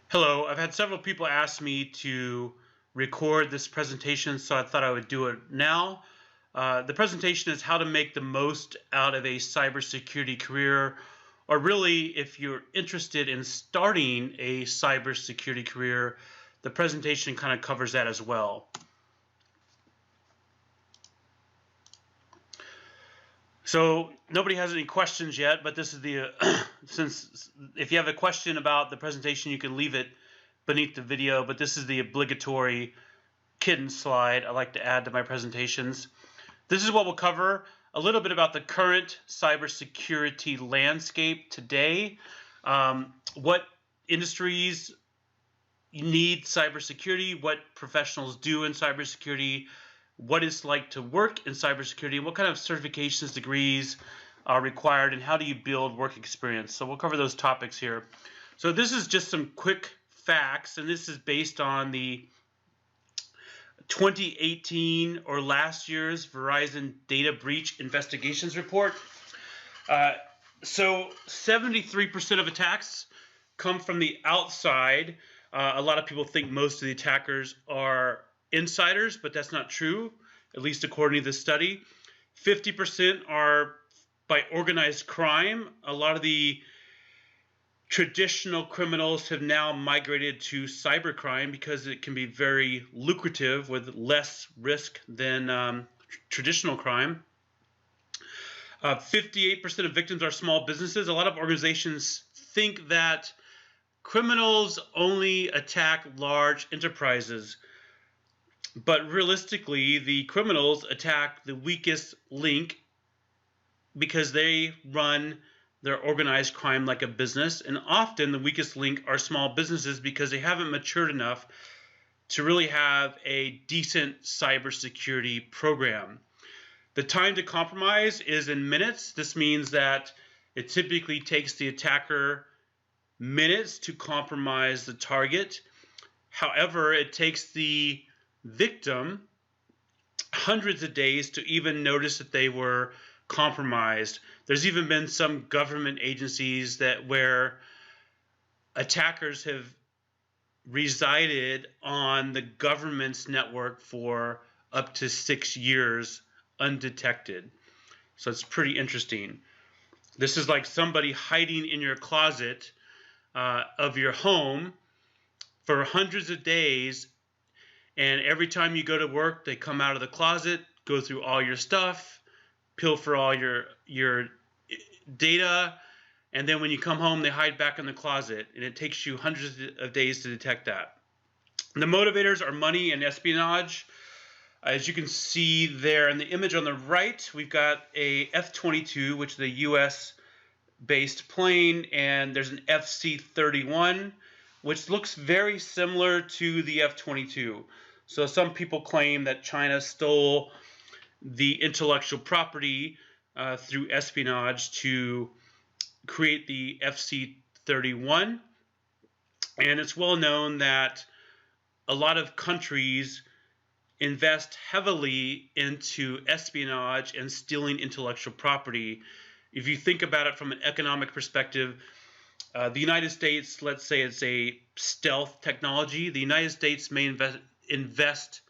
Hello, I've had several people ask me to record this presentation, so I thought I would do it now. The presentation is how to make the most out of a cybersecurity career, or really, if you're interested in starting a cybersecurity career, the presentation kind of covers that as well. So nobody has any questions yet, but this is the since if you have a question about the presentation, you can leave it beneath the video, but this is the obligatory kitten slide I like to add to my presentations. This is what we'll cover: a little bit about the current cybersecurity landscape today, what industries need cybersecurity, what professionals do in cybersecurity, what it's like to work in cybersecurity, what kind of certifications, degrees are required, and how do you build work experience. So we'll cover those topics here. So this is just some quick facts, and this is based on the 2018 or last year's Verizon Data Breach Investigations Report. So 73% of attacks come from the outside. A lot of people think most of the attackers are insiders, but that's not true, at least according to this study. 50% are by organized crime. A lot of the traditional criminals have now migrated to cybercrime because it can be very lucrative with less risk than traditional crime. 58% of victims are small businesses. A lot of organizations think that criminals only attack large enterprises, but realistically, the criminals attack the weakest link because they run their organized crime like a business, and often the weakest link are small businesses because they haven't matured enough to really have a decent cybersecurity program. The time to compromise is in minutes. This means that it typically takes the attacker minutes to compromise the target. However, it takes the victim hundreds of days to even notice that they were compromised. There's even been some government agencies where attackers have resided on the government's network for up to 6 years undetected. So it's pretty interesting. This is like somebody hiding in your closet of your home for hundreds of days, and every time you go to work, they come out of the closet, go through all your stuff, pilfer all your data, and then when you come home, they hide back in the closet, and it takes you hundreds of days to detect that. The motivators are money and espionage. As you can see there in the image on the right, we've got a F-22, which is a US-based plane, and there's an FC-31, which looks very similar to the F-22. So some people claim that China stole the intellectual property through espionage to create the FC-31. And it's well known that a lot of countries invest heavily into espionage and stealing intellectual property. If you think about it from an economic perspective, the United States, let's say it's a stealth technology, the United States may invest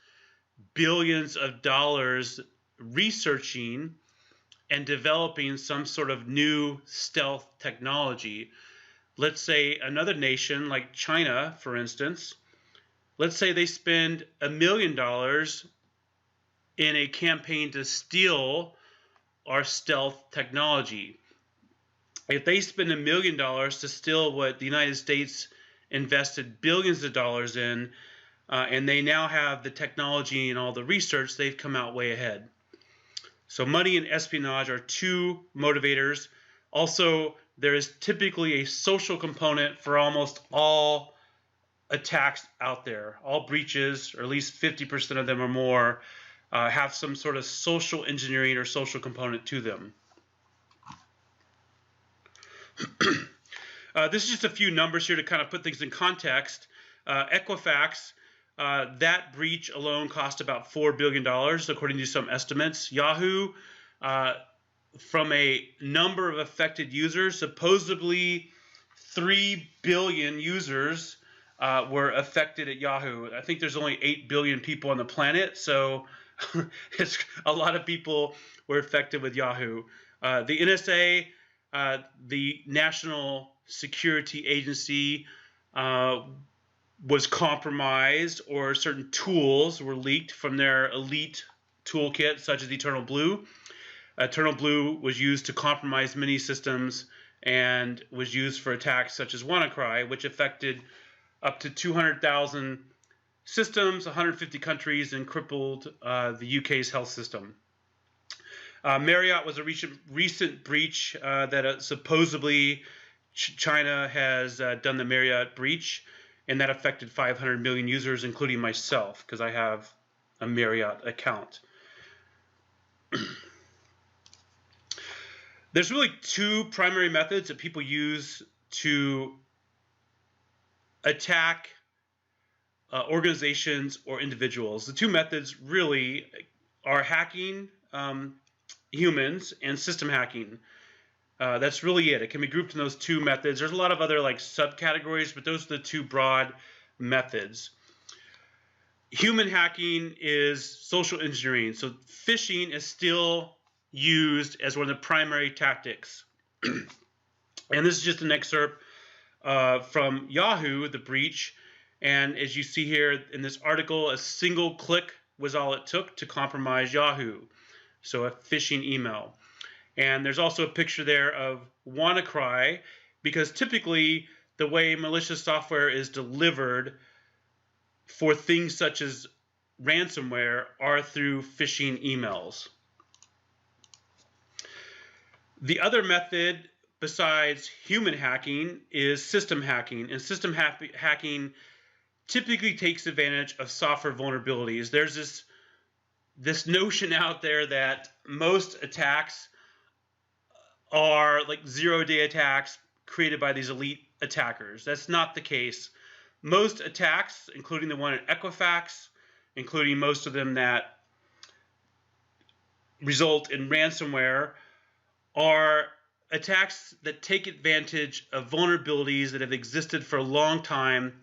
billions of dollars researching and developing some sort of new stealth technology. Let's say another nation like China, for instance, let's say they spend $1 million in a campaign to steal our stealth technology. If they spend $1 million to steal what the United States invested billions of dollars in, and they now have the technology and all the research, they've come out way ahead. So money and espionage are two motivators. Also, there is typically a social component for almost all attacks out there. All breaches, or at least 50% of them or more, have some sort of social engineering or social component to them. This is just a few numbers here to kind of put things in context. Equifax, that breach alone cost about $4 billion, according to some estimates. Yahoo, from a number of affected users, supposedly 3 billion users were affected at Yahoo. I think there's only 8 billion people on the planet, so it's a lot of people were affected with Yahoo. The NSA, the National Security Agency, was compromised, or certain tools were leaked from their elite toolkit, such as Eternal Blue. Eternal Blue was used to compromise many systems and was used for attacks such as WannaCry, which affected up to 200,000 systems, 150 countries, and crippled the UK's health system. Marriott was a recent breach that supposedly China has done the Marriott breach, and that affected 500 million users, including myself, because I have a Marriott account. There's really two primary methods that people use to attack organizations or individuals. The two methods really are hacking humans and system hacking. That's really it. It can be grouped in those two methods. There's a lot of other like subcategories, but those are the two broad methods. Human hacking is social engineering. So phishing is still used as one of the primary tactics. And this is just an excerpt from Yahoo, the breach. And as you see here in this article, a single click was all it took to compromise Yahoo. So a phishing email. And there's also a picture there of WannaCry, because typically the way malicious software is delivered for things such as ransomware are through phishing emails. The other method besides human hacking is system hacking, and system hacking typically takes advantage of software vulnerabilities. There's this notion out there that most attacks are like zero-day attacks created by these elite attackers. That's not the case. Most attacks, including the one at Equifax, including most of them that result in ransomware, are attacks that take advantage of vulnerabilities that have existed for a long time,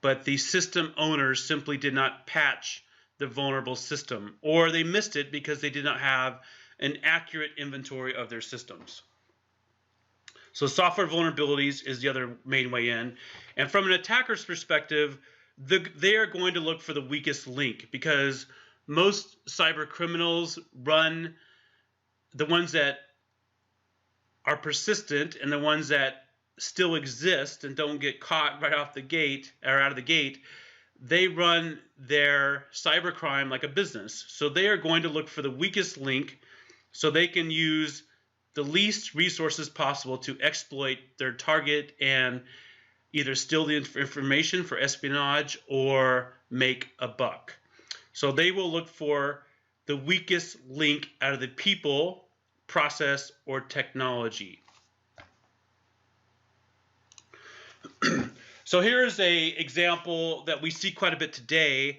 but the system owners simply did not patch the vulnerable system, or they missed it because they did not have an accurate inventory of their systems. So software vulnerabilities is the other main way in. And from an attacker's perspective, they are going to look for the weakest link, because most cyber criminals run the ones that are persistent and the ones that still exist and don't get caught right off the gate or out of the gate. They run their cybercrime like a business. So they are going to look for the weakest link so they can use the least resources possible to exploit their target and either steal the information for espionage or make a buck. So they will look for the weakest link out of the people, process, or technology. So here is an example that we see quite a bit today.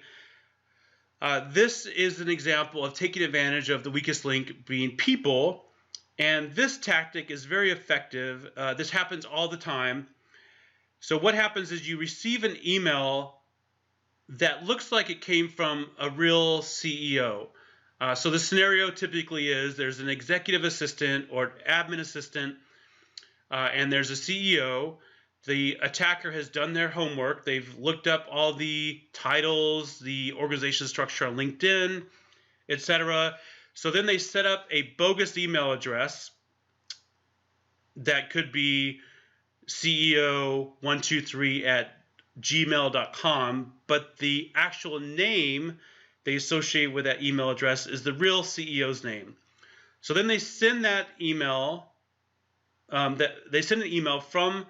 This is an example of taking advantage of the weakest link being people. And this tactic is very effective. This happens all the time. So what happens is you receive an email that looks like it came from a real CEO. So the scenario typically is there's an executive assistant or admin assistant, and there's a CEO. The attacker has done their homework. They've looked up all the titles, the organization structure on LinkedIn, etc. So then they set up a bogus email address that could be CEO123@gmail.com, but the actual name they associate with that email address is the real CEO's name. So then they send that email, they send an email from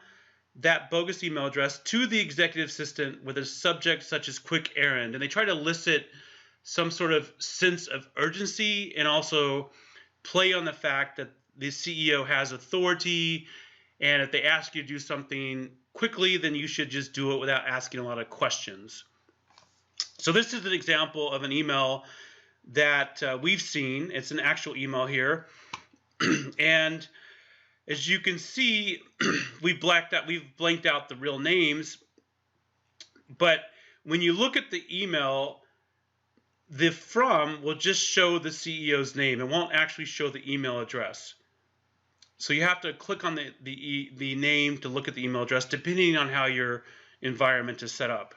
that bogus email address to the executive assistant with a subject such as quick errand, and they try to elicit some sort of sense of urgency and also play on the fact that the CEO has authority, and if they ask you to do something quickly, then you should just do it without asking a lot of questions. So this is an example of an email that we've seen. It's an actual email here. And as you can see, we've blanked out the real names, But when you look at the email, the from will just show the CEO's name. It won't actually show the email address. So you have to click on the name to look at the email address, depending on how your environment is set up.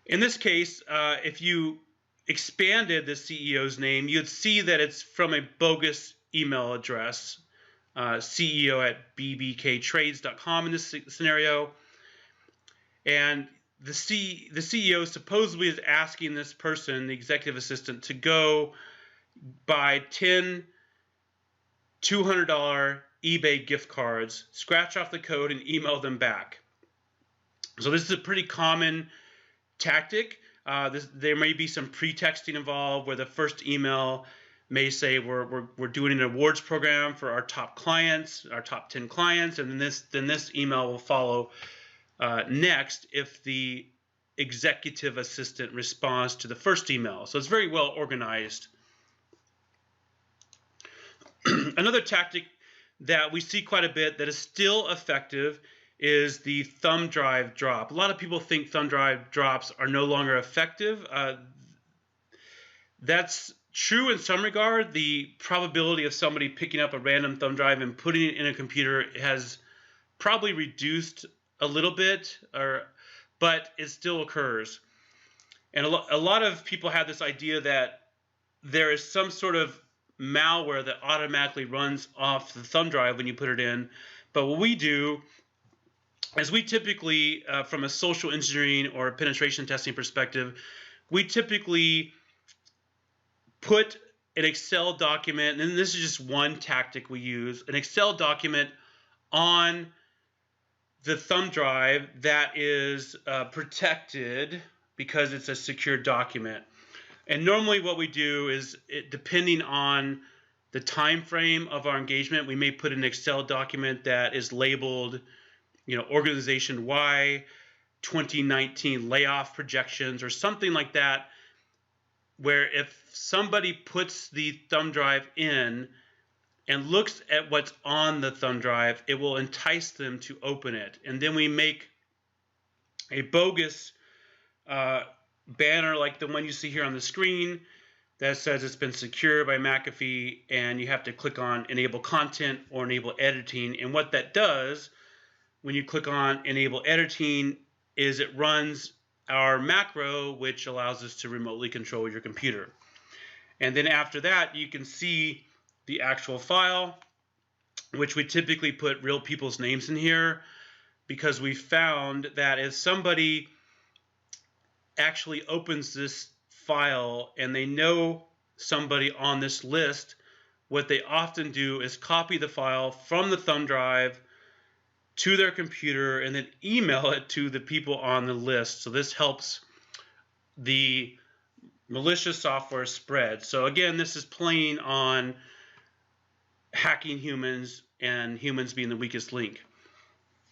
In this case, if you expanded the CEO's name, you'd see that it's from a bogus email address, ceo@bbktrades.com in this scenario. And the CEO supposedly is asking this person, the executive assistant, to go buy 10 $200 eBay gift cards, scratch off the code, and email them back. So this is a pretty common tactic. There may be some pre-texting involved where the first email may say we're doing an awards program for our top clients, our top 10 clients, and then this email will follow next if the executive assistant responds to the first email. So it's very well organized. Another tactic that we see quite a bit that is still effective is the thumb drive drop. A lot of people think thumb drive drops are no longer effective. That's true in some regard. The probability of somebody picking up a random thumb drive and putting it in a computer has probably reduced a little bit, but it still occurs. And a lot of people have this idea that there is some sort of malware that automatically runs off the thumb drive when you put it in. But what we do is we typically, from a social engineering or a penetration testing perspective, we typically put an Excel document, and this is just one tactic we use, an Excel document on the thumb drive that is protected because it's a secure document. And normally what we do is, depending on the time frame of our engagement, we may put an Excel document that is labeled, organization Y, 2019 layoff projections or something like that, where if somebody puts the thumb drive in and looks at what's on the thumb drive, it will entice them to open it. And then we make a bogus banner like the one you see here on the screen that says it's been secured by McAfee, and you have to click on Enable Content or Enable Editing. And what that does when you click on Enable Editing is it runs our macro, which allows us to remotely control your computer. And then after that, you can see the actual file, which we typically put real people's names in here, because we found that if somebody actually opens this file and they know somebody on this list, what they often do is copy the file from the thumb drive to their computer and then email it to the people on the list. So this helps the malicious software spread. So again, this is playing on hacking humans and humans being the weakest link.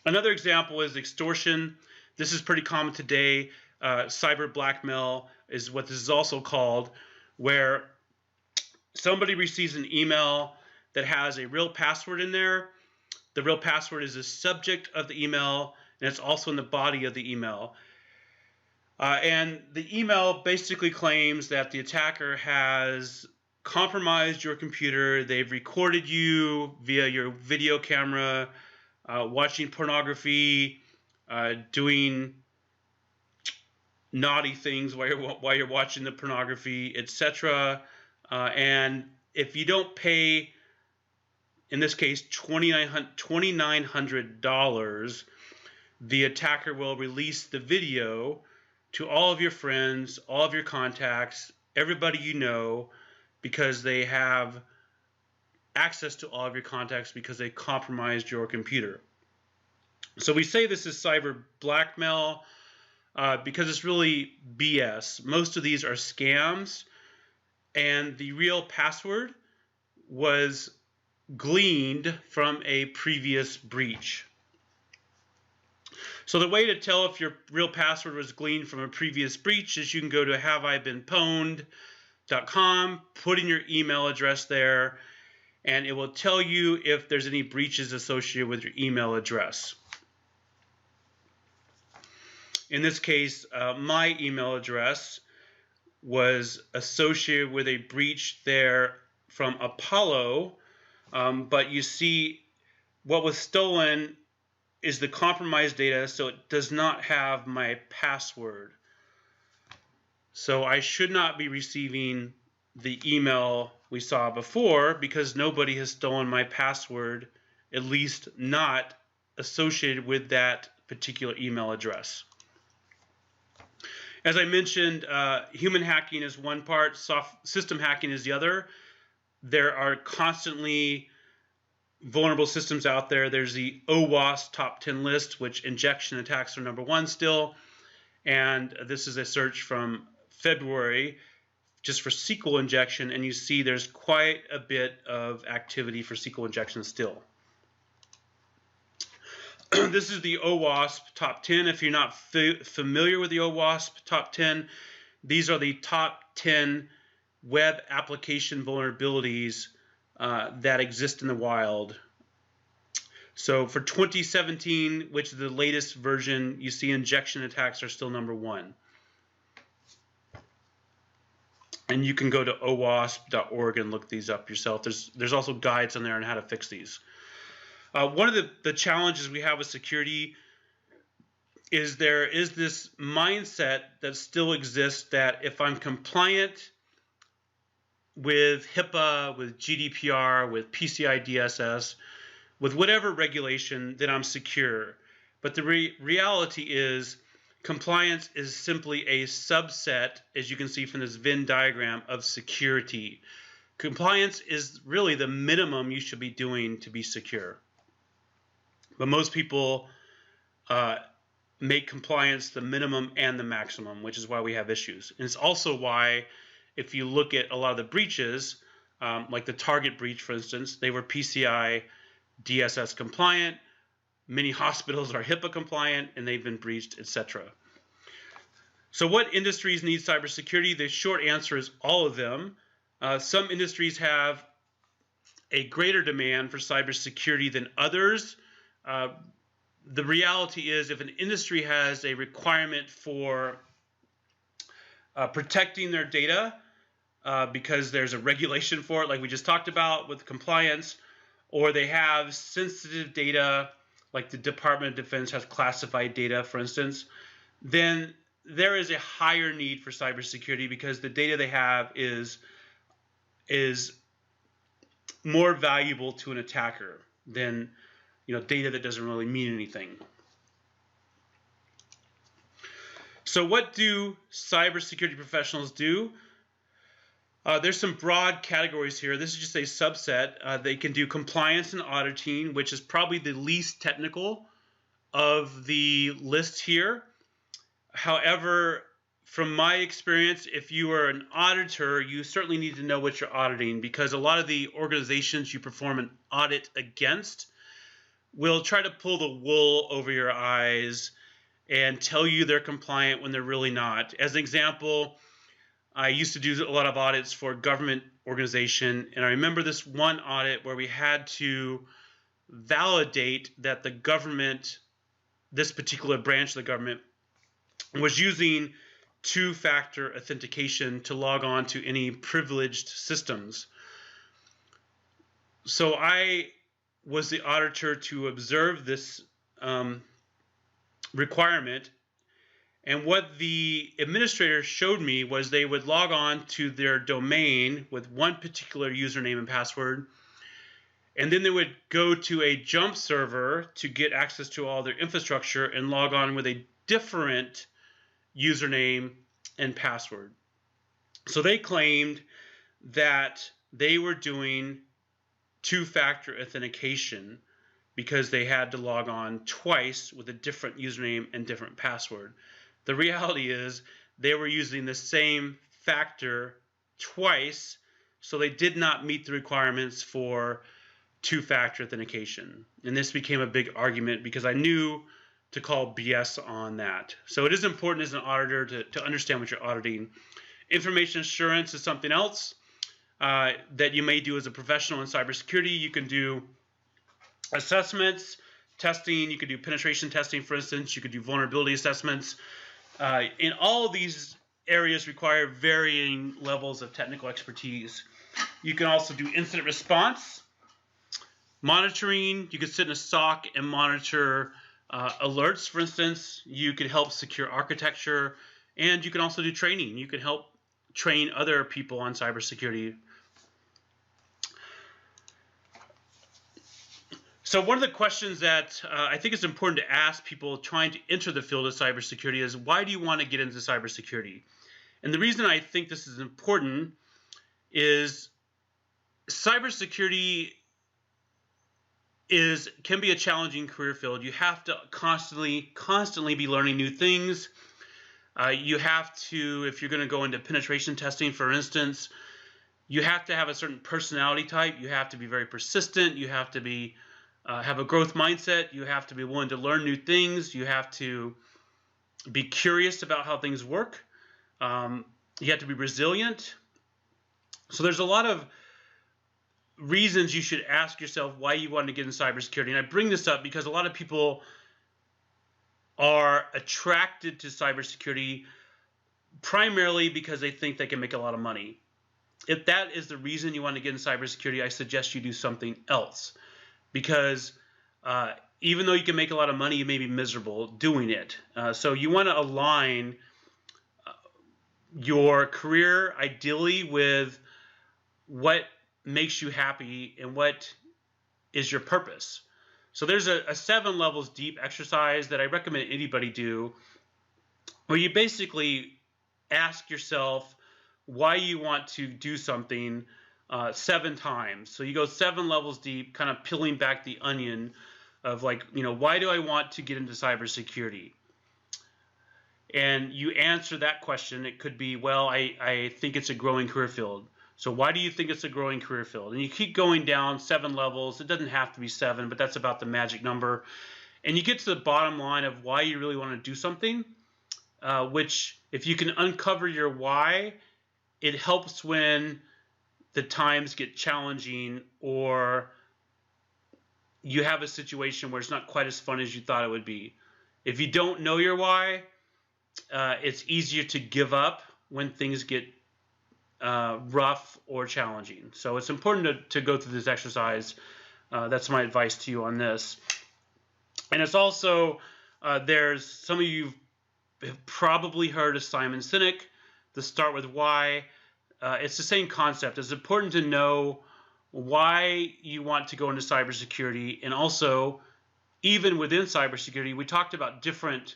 Another example is extortion. This is pretty common today. Cyber blackmail is what this is also called, where somebody receives an email that has a real password in there. The real password is the subject of the email, and it's also in the body of the email. And the email basically claims that the attacker has compromised your computer. They've recorded you via your video camera, watching pornography, doing naughty things while you're watching the pornography, etc. And if you don't pay, in this case, $2,900, the attacker will release the video to all of your friends, all of your contacts, everybody you know, because they have access to all of your contacts because they compromised your computer. So we say this is cyber blackmail because it's really BS. Most of these are scams, and the real password was gleaned from a previous breach. So the way to tell if your real password was gleaned from a previous breach is you can go to haveibeenpwned.com, put in your email address there, and it will tell you if there's any breaches associated with your email address. In this case, my email address was associated with a breach there from Apollo, but you see what was stolen is the compromised data, so it does not have my password. So I should not be receiving the email we saw before because nobody has stolen my password, at least not associated with that particular email address. As I mentioned, human hacking is one part, system hacking is the other. There are constantly vulnerable systems out there. There's the OWASP top 10 list, which injection attacks are #1 still. And this is a search from February just for SQL injection, and you see there's quite a bit of activity for SQL injection still. This is the OWASP top 10. If you're not familiar with the OWASP top 10, these are the top 10 web application vulnerabilities that exist in the wild. So for 2017, which is the latest version, you see injection attacks are still #1. And you can go to owasp.org and look these up yourself. There's also guides on there on how to fix these. One of the challenges we have with security is there is this mindset that still exists that if I'm compliant with HIPAA, with GDPR, with PCI DSS, with whatever regulation, then I'm secure. But the reality is compliance is simply a subset, as you can see from this Venn diagram, of security. Compliance is really the minimum you should be doing to be secure. But most people make compliance the minimum and the maximum, which is why we have issues. And it's also why, if you look at a lot of the breaches, like the Target breach, for instance, they were PCI DSS compliant. Many hospitals are HIPAA compliant, and they've been breached, etc. So what industries need cybersecurity? The short answer is all of them. Some industries have a greater demand for cybersecurity than others. The reality is if an industry has a requirement for protecting their data because there's a regulation for it, like we just talked about with compliance, or they have sensitive data, like the Department of Defense has classified data, for instance, then there is a higher need for cybersecurity because the data they have is more valuable to an attacker than data that doesn't really mean anything. So what do cybersecurity professionals do? There's some broad categories here. This is just a subset. They can do compliance and auditing, which is probably the least technical of the list here. However, from my experience, if you are an auditor, you certainly need to know what you're auditing, because a lot of the organizations you perform an audit against will try to pull the wool over your eyes and tell you they're compliant when they're really not. As an example, I used to do a lot of audits for a government organization, and I remember this one audit where we had to validate that the government, this particular branch of the government, was using two-factor authentication to log on to any privileged systems. So I was the auditor to observe this requirement, and what the administrator showed me was they would log on to their domain with one particular username and password, and then they would go to a jump server to get access to all their infrastructure and log on with a different username and password. So they claimed that they were doing two-factor authentication because they had to log on twice with a different username and different password. The reality is they were using the same factor twice, so they did not meet the requirements for two-factor authentication. And this became a big argument because I knew to call BS on that. So it is important as an auditor to understand what you're auditing. Information assurance is something else that you may do as a professional in cybersecurity. You can do assessments testing. You could do penetration testing, for instance. You could do vulnerability assessments. In all of these areas require varying levels of technical expertise. You can also do incident response, monitoring. You could sit in a SOC and monitor alerts, for instance. You could help secure architecture, and you can also do training. You can help train other people on cybersecurity. So one of the questions that I think is important to ask people trying to enter the field of cybersecurity is, why do you want to get into cybersecurity? And the reason I think this is important is cybersecurity can be a challenging career field. You have to constantly be learning new things. You have to, if you're going to go into penetration testing, for instance, you have to have a certain personality type. You have to be very persistent. You have to be have a growth mindset. You have to be willing to learn new things. You have to be curious about how things work. You have to be resilient. So there's a lot of reasons you should ask yourself why you want to get in cybersecurity. And I bring this up because a lot of people are attracted to cybersecurity primarily because they think they can make a lot of money. If that is the reason you want to get in cybersecurity, I suggest you do something else. Because even though you can make a lot of money, you may be miserable doing it. So you want to align your career ideally with what makes you happy and what is your purpose. So there's a 7 levels deep exercise that I recommend anybody do, where you basically ask yourself why you want to do something 7 times. So you go 7 levels deep, kind of peeling back the onion of, like, why do I want to get into cybersecurity? And you answer that question. It could be, well, I think it's a growing career field. So why do you think it's a growing career field? And you keep going down 7 levels. It doesn't have to be 7, but that's about the magic number. And you get to the bottom line of why you really want to do something, which, if you can uncover your why, it helps when the times get challenging or you have a situation where it's not quite as fun as you thought it would be. If you don't know your why, it's easier to give up when things get rough or challenging. So it's important to go through this exercise. That's my advice to you on this. And it's also, there's some of you have probably heard of Simon Sinek, the Start With Why. It's the same concept. It's important to know why you want to go into cybersecurity, and also, even within cybersecurity, we talked about different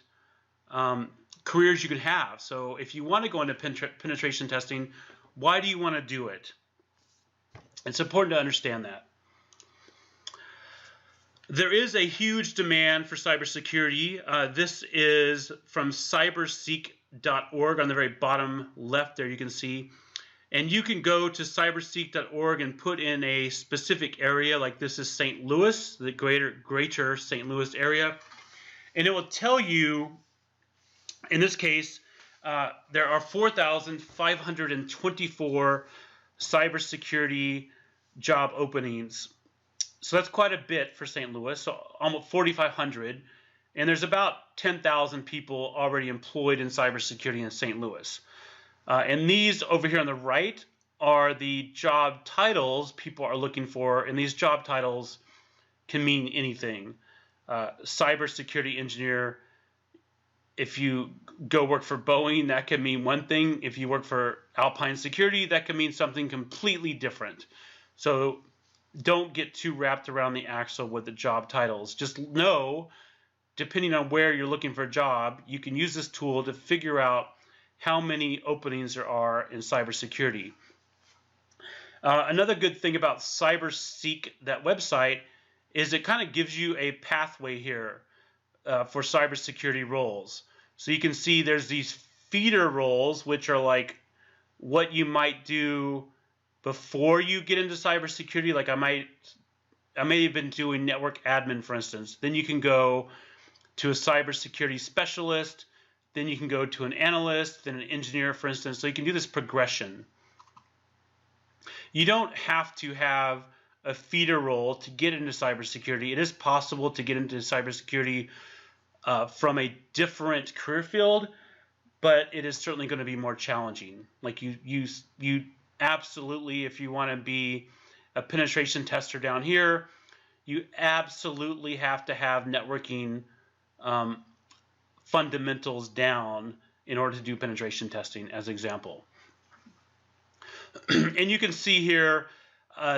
careers you can have. So if you want to go into penetration testing, why do you want to do it? It's important to understand that. There is a huge demand for cybersecurity. This is from cyberseek.org on the very bottom left there, you can see. And you can go to cyberseek.org and put in a specific area, like this is St. Louis, the greater St. Louis area. And it will tell you, in this case, there are 4,524 cybersecurity job openings. So that's quite a bit for St. Louis, so almost 4,500. And there's about 10,000 people already employed in cybersecurity in St. Louis. And these over here on the right are the job titles people are looking for. And these job titles can mean anything. Cybersecurity engineer, if you go work for Boeing, that can mean one thing. If you work for Alpine Security, that can mean something completely different. So don't get too wrapped around the axle with the job titles. Just know, depending on where you're looking for a job, you can use this tool to figure out how many openings there are in cybersecurity. Another good thing about CyberSeek, that website, is it kind of gives you a pathway here for cybersecurity roles. So you can see there's these feeder roles, which are like what you might do before you get into cybersecurity. Like I may have been doing network admin, for instance. Then you can go to a cybersecurity specialist. Then you can go to an analyst, then an engineer, for instance. So you can do this progression. You don't have to have a feeder role to get into cybersecurity. It is possible to get into cybersecurity from a different career field, but it is certainly going to be more challenging. Like you absolutely, if you want to be a penetration tester down here, you absolutely have to have networking fundamentals down in order to do penetration testing, as an example. And you can see here,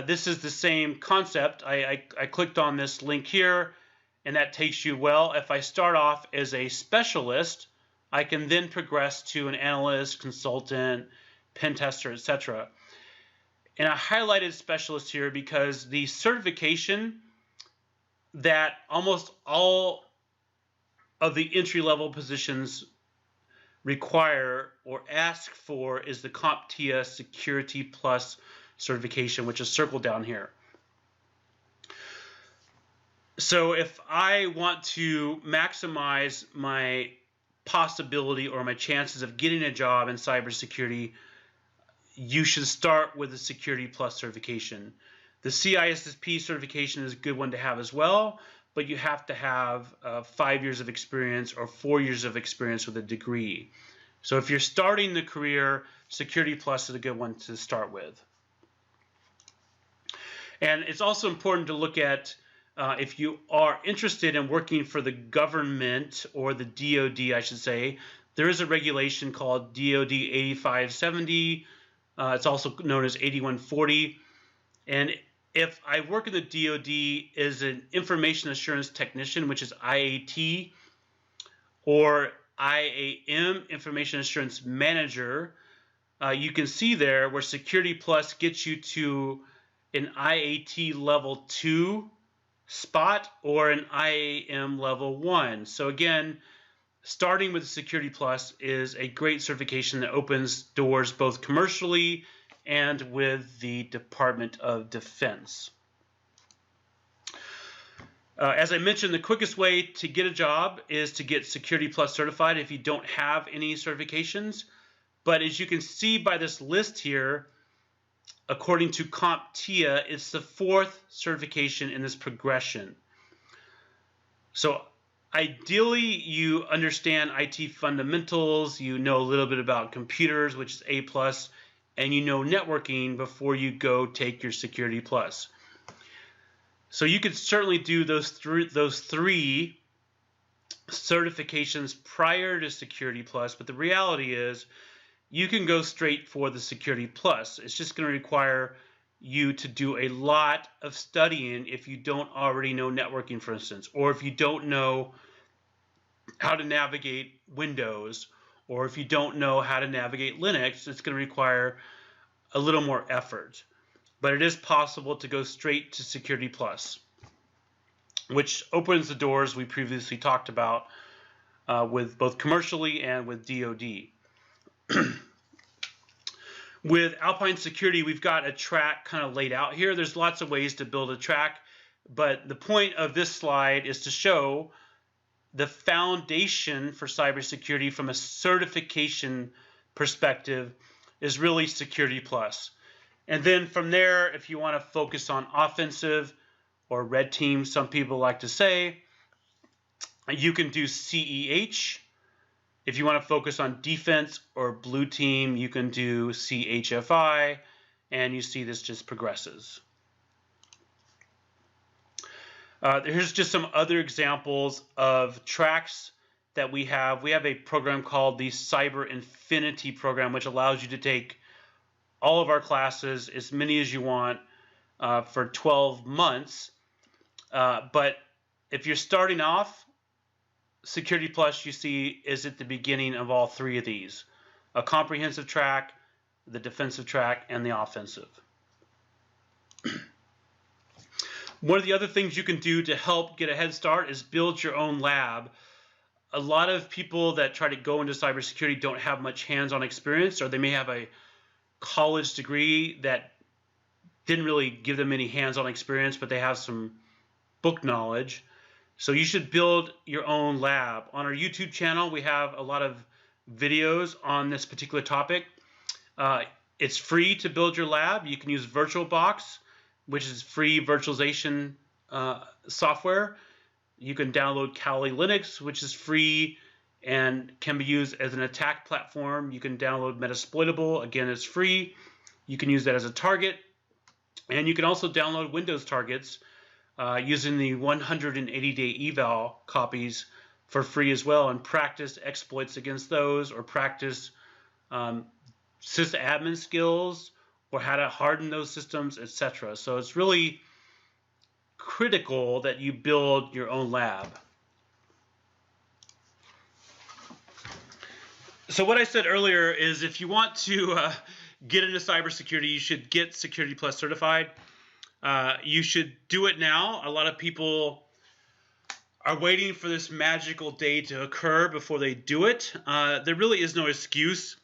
this is the same concept. I clicked on this link here, and that takes you, well, if I start off as a specialist, I can then progress to an analyst, consultant, pen tester, etc. And I highlighted specialist here because the certification that almost all of the entry-level positions require or ask for is the CompTIA Security Plus certification, which is circled down here. So if I want to maximize my possibility or my chances of getting a job in cybersecurity, you should start with the Security Plus certification. The CISSP certification is a good one to have as well, but you have to have 5 years of experience or 4 years of experience with a degree. So if you're starting the career, Security Plus is a good one to start with. And it's also important to look at if you are interested in working for the government, or the DoD, I should say, there is a regulation called DoD 8570. It's also known as 8140. And if I work in the DoD as an information assurance technician, which is IAT, or IAM, information assurance manager, you can see there where Security Plus gets you to an IAT level 2 spot or an IAM level 1. So again, starting with Security Plus is a great certification that opens doors both commercially and with the Department of Defense. As I mentioned, the quickest way to get a job is to get Security Plus certified if you don't have any certifications. But as you can see by this list here, according to CompTIA, it's the 4th certification in this progression. So ideally, you understand IT fundamentals, you know a little bit about computers, which is A+, and you know networking before you go take your Security Plus. So you could certainly do those three certifications prior to Security Plus, but the reality is you can go straight for the Security Plus. It's just going to require you to do a lot of studying if you don't already know networking, for instance, or if you don't know how to navigate Windows, or if you don't know how to navigate Linux. It's going to require a little more effort. But it is possible to go straight to Security Plus, which opens the doors we previously talked about with both commercially and with DoD. With Alpine Security, we've got a track kind of laid out here. There's lots of ways to build a track, but the point of this slide is to show the foundation for cybersecurity from a certification perspective is really Security Plus. And then from there, if you want to focus on offensive or red team, some people like to say, you can do CEH. If you want to focus on defense or blue team, you can do CHFI, and you see this just progresses. Here's just some other examples of tracks that we have. We have a program called the Cyber Infinity program, which allows you to take all of our classes, as many as you want, for 12 months. But if you're starting off, Security Plus, you see, is at the beginning of all three of these: a comprehensive track, the defensive track, and the offensive. One of the other things you can do to help get a head start is build your own lab. A lot of people that try to go into cybersecurity don't have much hands-on experience, or they may have a college degree that didn't really give them any hands-on experience, but they have some book knowledge. So you should build your own lab. On our YouTube channel, we have a lot of videos on this particular topic. It's free to build your lab. You can use VirtualBox. which is free virtualization software. You can download Kali Linux, which is free and can be used as an attack platform. You can download Metasploitable, again, it's free. You can use that as a target. And you can also download Windows targets using the 180-day eval copies for free as well, and practice exploits against those, or practice sysadmin skills, or how to harden those systems, etc. So it's really critical that you build your own lab. So what I said earlier is, if you want to get into cybersecurity, you should get Security Plus certified. You should do it now. A lot of people are waiting for this magical day to occur before they do it. There really is no excuse.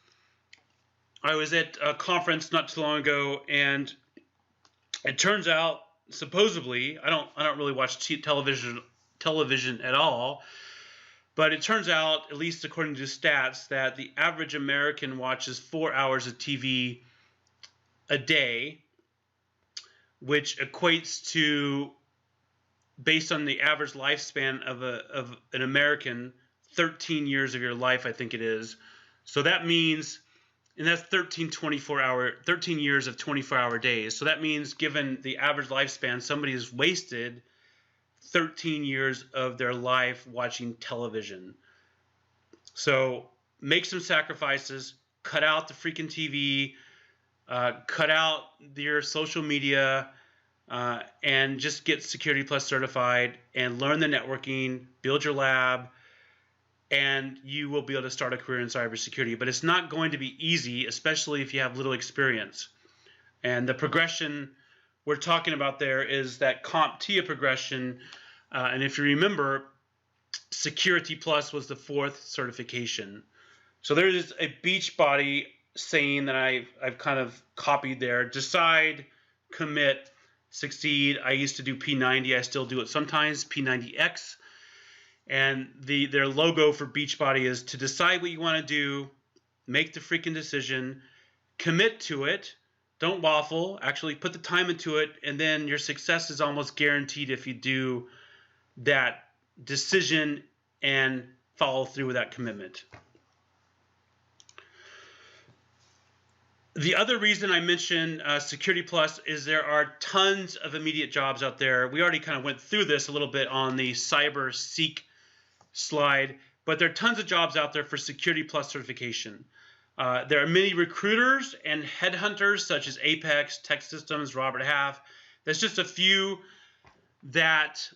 I was at a conference not too long ago, and it turns out, supposedly, I don't really watch television at all, but it turns out, at least according to stats, that the average American watches 4 hours of TV a day, which equates to, based on the average lifespan of an American, 13 years of your life, I think it is. So that means, and that's 13 years of 24-hour days. So that means, given the average lifespan, somebody has wasted 13 years of their life watching television. So make some sacrifices, cut out the freaking TV, cut out your social media, and just get Security Plus certified and learn the networking, build your lab, and you will be able to start a career in cybersecurity. But it's not going to be easy, especially if you have little experience. And the progression we're talking about there is that CompTIA progression. And if you remember, Security Plus was the 4th certification. So there is a Beachbody saying that I've kind of copied there: decide, commit, succeed. I used to do P90. I still do it sometimes, P90X. And their logo for Beachbody is to decide what you want to do, make the freaking decision, commit to it, don't waffle, actually put the time into it, and then your success is almost guaranteed if you do that decision and follow through with that commitment. The other reason I mentioned Security Plus is there are tons of immediate jobs out there. We already kind of went through this a little bit on the CyberSeek slide, but there are tons of jobs out there for Security Plus certification. There are many recruiters and headhunters such as Apex, Tech Systems, Robert Half. There's just a few that,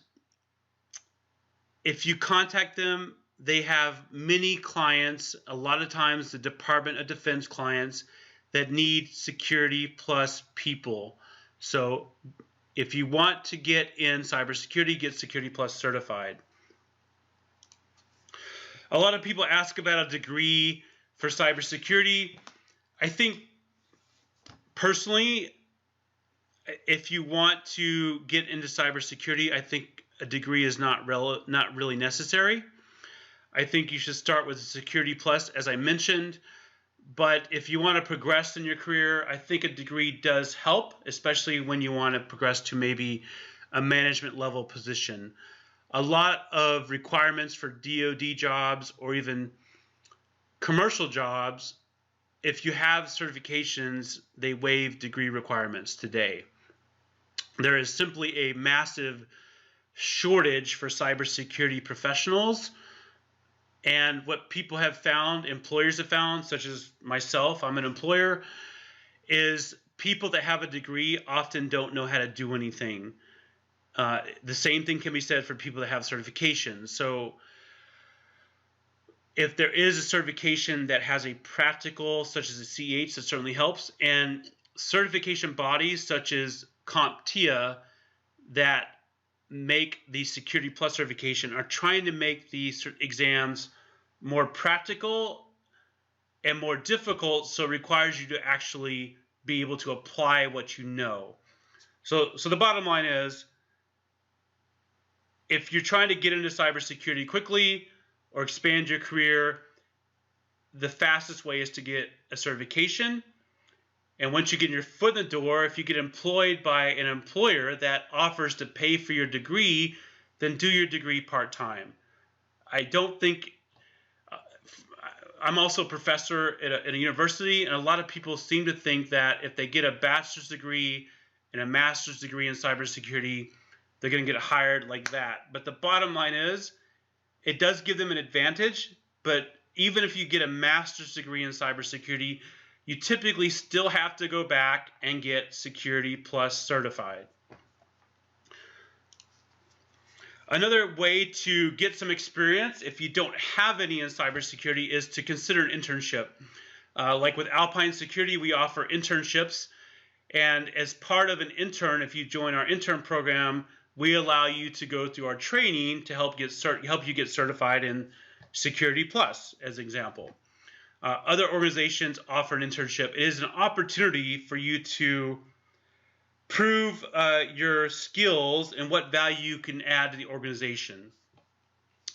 if you contact them, they have many clients, a lot of times the Department of Defense clients, that need Security Plus people. So if you want to get in cybersecurity, get Security Plus certified. A lot of people ask about a degree for cybersecurity. I think personally, if you want to get into cybersecurity, I think a degree is not really necessary. I think you should start with a Security Plus, as I mentioned. But if you want to progress in your career, I think a degree does help, especially when you want to progress to maybe a management level position. A lot of requirements for DoD jobs or even commercial jobs, if you have certifications, they waive degree requirements today. There is simply a massive shortage for cybersecurity professionals. And what people have found, employers have found, such as myself, I'm an employer, is people that have a degree often don't know how to do anything. The same thing can be said for people that have certifications. So if there is a certification that has a practical, such as a CH, that certainly helps. And certification bodies such as CompTIA that make the Security Plus certification are trying to make these exams more practical and more difficult, so it requires you to actually be able to apply what you know. So the bottom line is, if you're trying to get into cybersecurity quickly or expand your career, the fastest way is to get a certification. And once you get your foot in the door, if you get employed by an employer that offers to pay for your degree, then do your degree part-time. I don't think, I'm also a professor at a university, and a lot of people seem to think that if they get a bachelor's degree and a master's degree in cybersecurity, they're going to get hired like that. But the bottom line is, it does give them an advantage, but even if you get a master's degree in cybersecurity, you typically still have to go back and get Security Plus certified. Another way to get some experience, if you don't have any in cybersecurity, is to consider an internship. Like with Alpine Security, we offer internships. And as part of an intern, if you join our intern program, we allow you to go through our training to help you get certified in Security Plus, as an example. Other organizations offer an internship. It is an opportunity for you to prove your skills and what value you can add to the organization.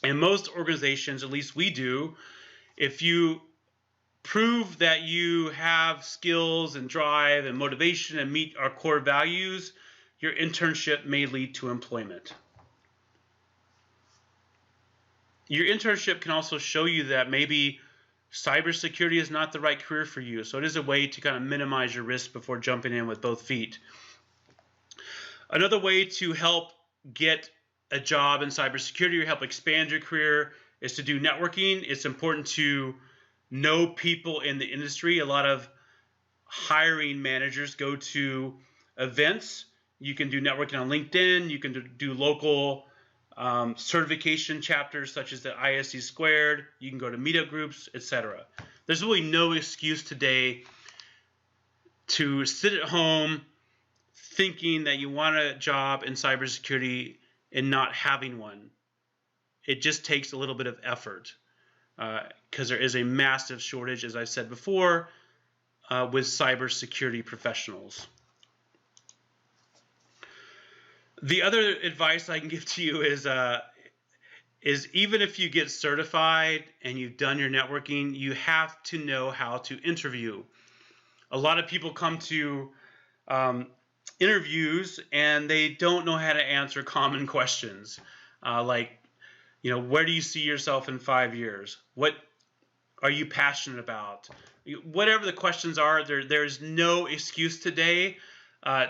And most organizations, at least we do, if you prove that you have skills and drive and motivation and meet our core values, your internship may lead to employment. Your internship can also show you that maybe cybersecurity is not the right career for you. So it is a way to kind of minimize your risk before jumping in with both feet. Another way to help get a job in cybersecurity or help expand your career is to do networking. It's important to know people in the industry. A lot of hiring managers go to events. You can do networking on LinkedIn. You can do local certification chapters such as the ISC Squared. You can go to meetup groups, etc. There's really no excuse today to sit at home thinking that you want a job in cybersecurity and not having one. It just takes a little bit of effort because there is a massive shortage, as I said before, with cybersecurity professionals. The other advice I can give to you is even if you get certified and you've done your networking, you have to know how to interview. A lot of people come to interviews and they don't know how to answer common questions like, where do you see yourself in 5 years? What are you passionate about? Whatever the questions are, there's no excuse today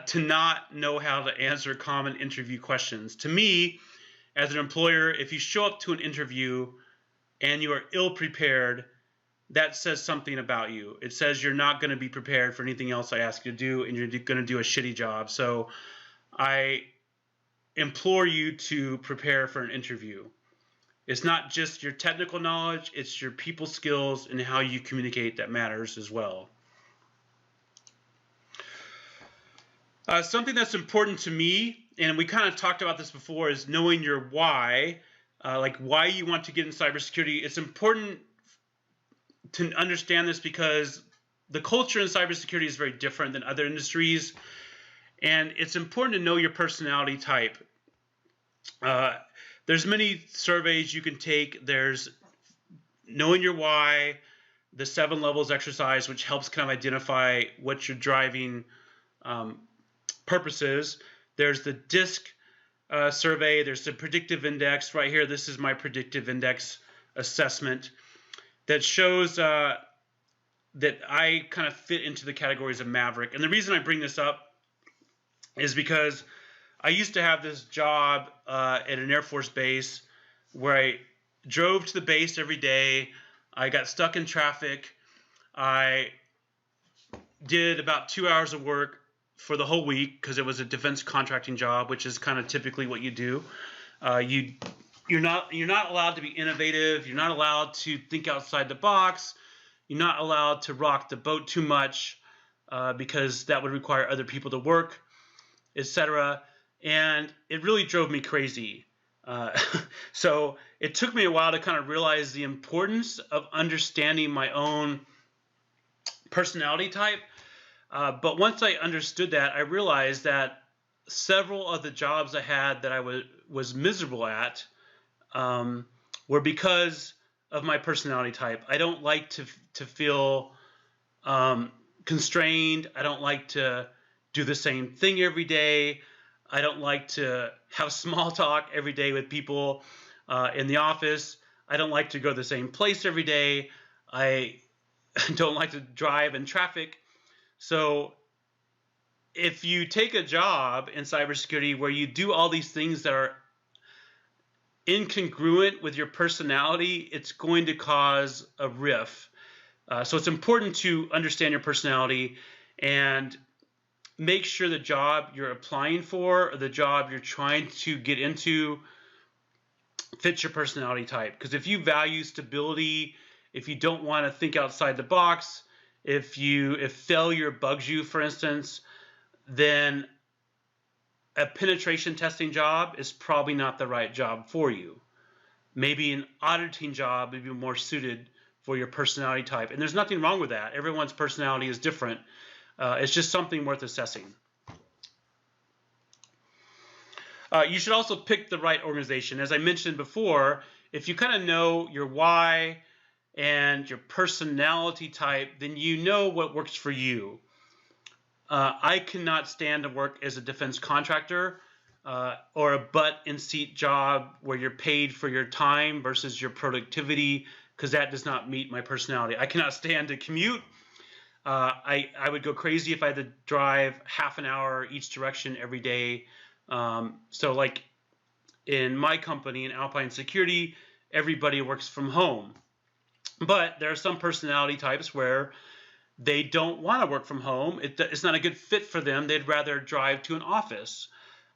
to not know how to answer common interview questions. To me, as an employer, if you show up to an interview and you are ill-prepared, that says something about you. It says you're not going to be prepared for anything else I ask you to do, and you're going to do a shitty job. So I implore you to prepare for an interview. It's not just your technical knowledge, it's your people skills and how you communicate that matters as well. Something that's important to me, and we kind of talked about this before, is knowing your why, like why you want to get in cybersecurity. It's important to understand this because the culture in cybersecurity is very different than other industries, and it's important to know your personality type. There's many surveys you can take. There's knowing your why, the 7 levels exercise, which helps kind of identify what your driving purposes. There's the DISC survey. There's the predictive index. Right here, this is my predictive index assessment that shows that I kind of fit into the categories of maverick. And the reason I bring this up is because I used to have this job at an Air Force base where I drove to the base every day. I got stuck in traffic. I did about 2 hours of work for the whole week because it was a defense contracting job, which is kind of typically what you do. You're not allowed to be innovative. You're not allowed to think outside the box. You're not allowed to rock the boat too much because that would require other people to work, etc. And it really drove me crazy. So it took me a while to kind of realize the importance of understanding my own personality type. But once I understood that, I realized that several of the jobs I had that I was miserable at were because of my personality type. I don't like to feel constrained. I don't like to do the same thing every day. I don't like to have small talk every day with people in the office. I don't like to go to the same place every day. I don't like to drive in traffic. So if you take a job in cybersecurity where you do all these things that are incongruent with your personality, it's going to cause a rift. So it's important to understand your personality and make sure the job you're applying for or the job you're trying to get into fits your personality type. Because if you value stability, if you don't want to think outside the box, if failure bugs you, for instance, then a penetration testing job is probably not the right job for you. Maybe an auditing job would be more suited for your personality type. And there's nothing wrong with that. Everyone's personality is different. It's just something worth assessing. You should also pick the right organization. As I mentioned before, if you kind of know your why and your personality type, then you know what works for you. I cannot stand to work as a defense contractor or a butt-in-seat job where you're paid for your time versus your productivity, because that does not meet my personality. I cannot stand to commute. I would go crazy if I had to drive half an hour each direction every day. So like in my company, in Alpine Security, everybody works from home. But there are some personality types where they don't want to work from home. It's not a good fit for them. They'd rather drive to an office.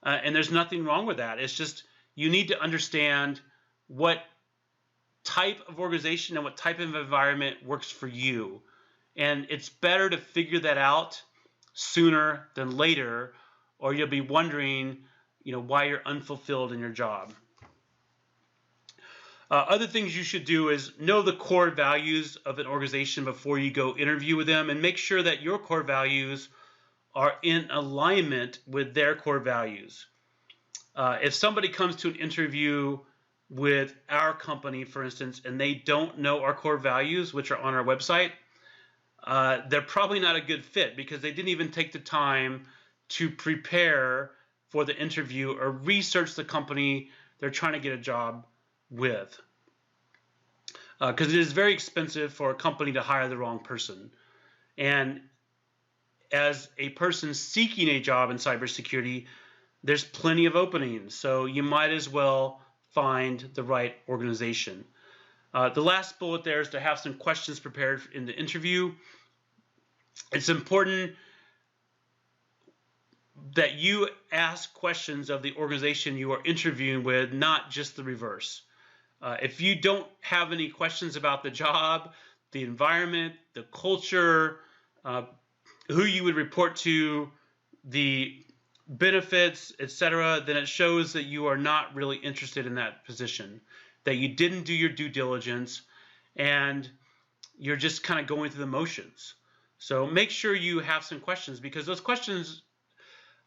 And there's nothing wrong with that. It's just you need to understand what type of organization and what type of environment works for you. And it's better to figure that out sooner than later, or you'll be wondering, why you're unfulfilled in your job. Other things you should do is know the core values of an organization before you go interview with them, and make sure that your core values are in alignment with their core values. If somebody comes to an interview with our company, for instance, and they don't know our core values, which are on our website, they're probably not a good fit because they didn't even take the time to prepare for the interview or research the company they're trying to get a job with. Because it is very expensive for a company to hire the wrong person. And as a person seeking a job in cybersecurity, there's plenty of openings. So you might as well find the right organization. The last bullet there is to have some questions prepared in the interview. It's important that you ask questions of the organization you are interviewing with, not just the reverse. If you don't have any questions about the job, the environment, the culture, who you would report to, the benefits, etc., then it shows that you are not really interested in that position, that you didn't do your due diligence, and you're just kind of going through the motions. So make sure you have some questions, because those questions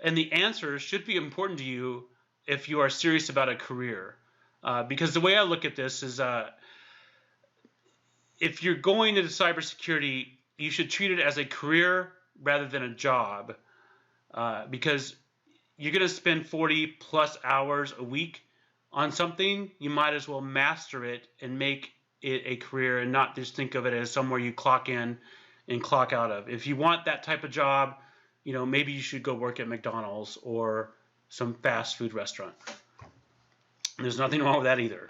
and the answers should be important to you if you are serious about a career. Because the way I look at this is if you're going into cybersecurity, you should treat it as a career rather than a job, because you're going to spend 40 plus hours a week on something. You might as well master it and make it a career and not just think of it as somewhere you clock in and clock out of. If you want that type of job, maybe you should go work at McDonald's or some fast food restaurant. There's nothing wrong with that either.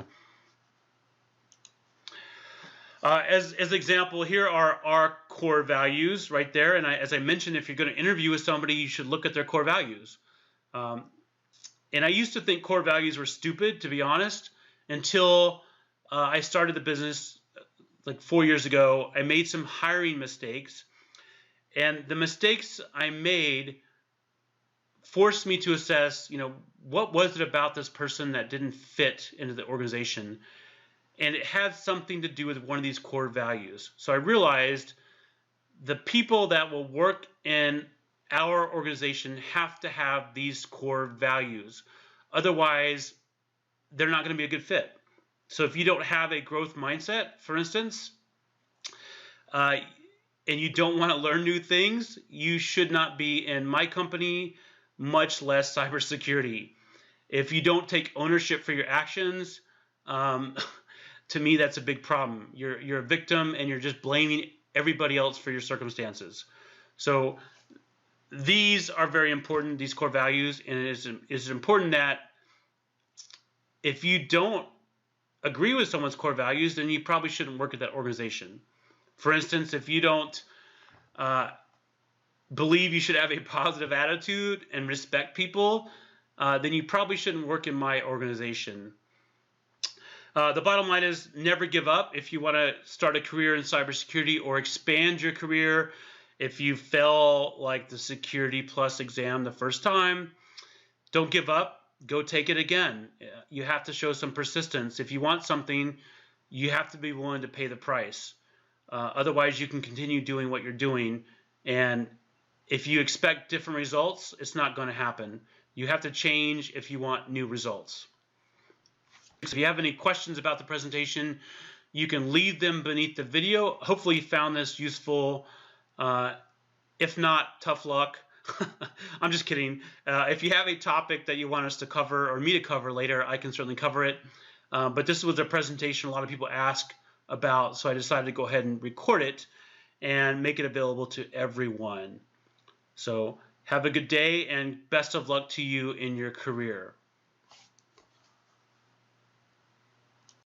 As an example, here are our core values right there. And as I mentioned, if you're going to interview with somebody, you should look at their core values. And I used to think core values were stupid, to be honest, until I started the business like 4 years ago. I made some hiring mistakes. And the mistakes I made forced me to assess, what was it about this person that didn't fit into the organization? And it had something to do with one of these core values. So I realized the people that will work in our organization have to have these core values. Otherwise, they're not going to be a good fit. So if you don't have a growth mindset, for instance, and you don't want to learn new things, you should not be in my company, much less cybersecurity. If you don't take ownership for your actions, to me, that's a big problem. You're a victim, and you're just blaming everybody else for your circumstances. So these are very important, these core values, and it is important that if you don't agree with someone's core values, then you probably shouldn't work at that organization. For instance, if you don't believe you should have a positive attitude and respect people, then you probably shouldn't work in my organization. The bottom line is never give up. If you want to start a career in cybersecurity or expand your career, if you fail like the Security Plus exam the first time, don't give up. Go take it again. You have to show some persistence. If you want something, you have to be willing to pay the price. Otherwise, you can continue doing what you're doing. And if you expect different results, it's not going to happen. You have to change if you want new results. If you have any questions about the presentation, you can leave them beneath the video. Hopefully you found this useful. If not, tough luck. I'm just kidding. If you have a topic that you want us to cover or me to cover later, I can certainly cover it. But this was a presentation a lot of people ask about, so I decided to go ahead and record it and make it available to everyone. So have a good day and best of luck to you in your career.